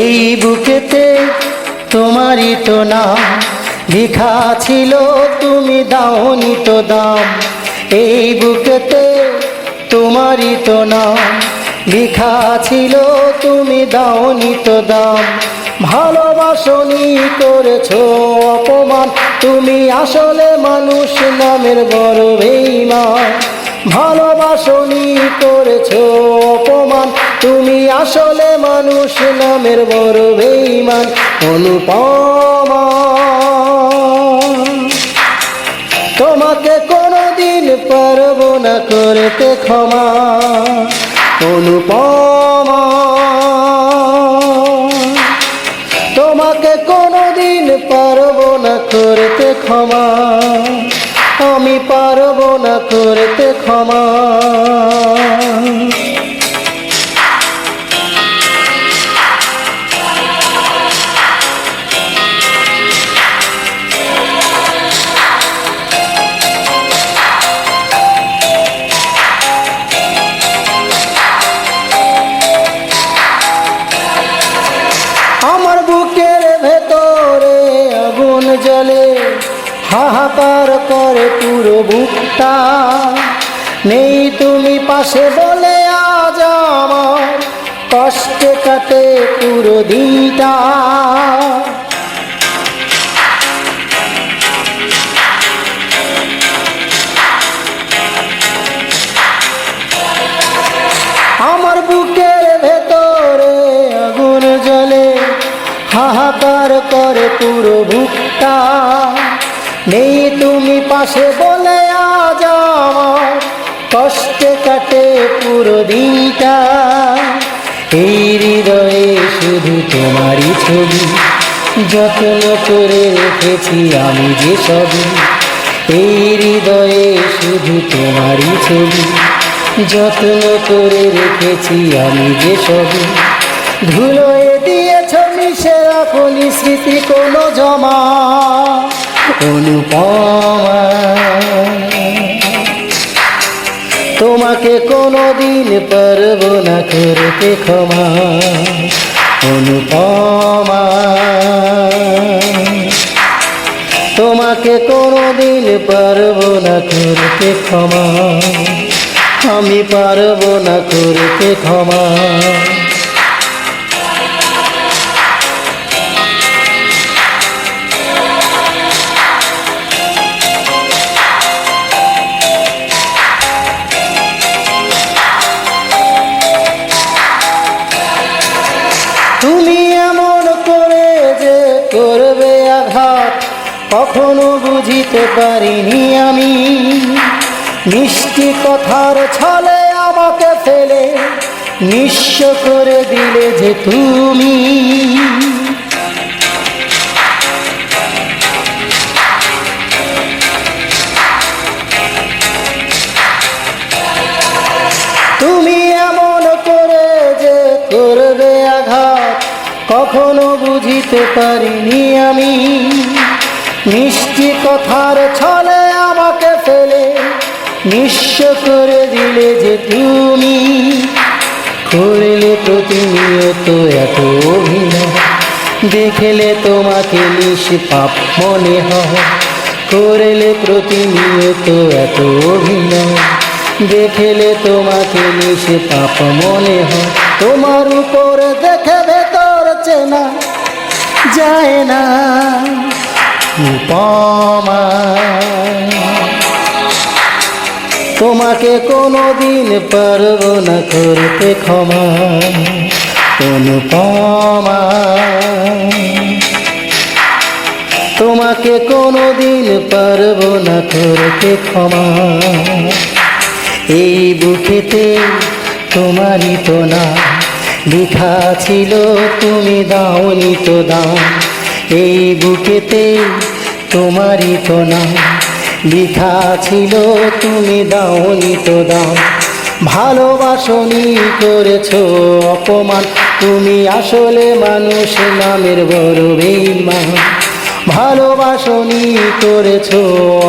এই বুকেতে তোমারই তো নাম লেখা ছিল, তুমি দাওনি তো দাম। এই বুকেতে তোমারই তো নাম লেখা ছিল, তুমি দাওনি তো দাম। ভালোবাসনি করেছো অপমান, তুমি আসলে মানুষ নামের বড় বেঈমান। ভালোবাসনি করেছো অপমান, তুমি আসলে মানুষ নামের বড় বেঈমান। অনুপমা, তোমাকে কোনোদিন পারবো না করতে ক্ষমা। অনুপমা, তোমাকে কোনোদিন পারবো না করতে ক্ষমা। আমি পারবো না করতে ক্ষমা। আমার বুকের ভেতরে আগুন জ্বলে, হাহাকার করে পুরো বুকটা। নেই তুমি পাশে বলে আজ আমার কষ্টে কাটে পুরো দিনটা। আমার বুকের ভেতরে আগুন জ্বলে, হাহাকার করে পুরো বুকটা। নেই তুমি পাশে বলে আজ আমার কষ্টে কাটে পুরো দিনটা। এই হৃদয়ে শুধু তোমারই ছবি, যত্ন করে রেখেছি আমি যে সবই। এই হৃদয়ে শুধু তোমারই ছবি, যত্ন করে রেখেছি আমি যে সবই। ধুলোয় দিয়েছ মিশে রাখনি স্মৃতি কোনো জমা। অনুপমা, তোমাকে কোনোদিন পারবো না করতে ক্ষমা। অনুপমা, তোমাকে কোনোদিন পারবো না করতে ক্ষমা। আমি পারবো না করতে ক্ষমা। তুমি এমন করে যে করবে আঘাত, কখনো বুঝিতে পারিনি আমি। মিষ্টি কথার ছলে আমাকে ফেলে নিঃস্ব করে দিলে যে তুমি। তুমি এমন করে যে করবে আঘাত, কখনো বুঝিতে পারিনি আমি। মিষ্টি কথার ছলে আমাকে ফেলে নিঃস্ব করে দিলে যে তুমি। করলে প্রতিনিয়ত এত অভিনয়, দেখলে তোমাকে নিষ্পাপ মনে হয়। করলে প্রতিনিয়ত এত অভিনয়, দেখলে তোমাকে নিষ্পাপ মনে হয়। তোমার উপর দেখে ভেতর চেনা যায় না। উপমা, তোমাকে কোনোদিন পারবো না করতে ক্ষমা। অনুপমা, তোমাকে কোনোদিন পারবো না করতে ক্ষমা। এই বুকেতে তোমারই তো নাম লেখা ছিল, তুমি দাওনি তো দাম। এই বুকেতে তোমারই তো নাম লেখা ছিল, তুমি দাওনি তো দাম। ভালোবাসনি করেছো অপমান, তুমি আসলে মানুষ নামের বড় বেঈমান। ভালোবাসনি করেছো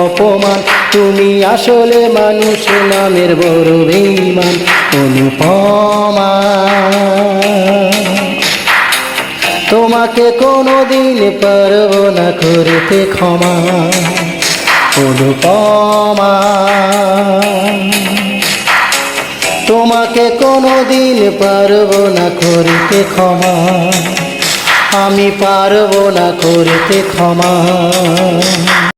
অপমান, তুমি আসলে মানুষ নামের বড় বেঈমান। অনুপমা, তোমাকে কোনোদিন পারবো না করতে ক্ষমা অনুপমা। তোমাকে কোনোদিন পারবো না করতে ক্ষমা, আমি পারবো না করতে ক্ষমা।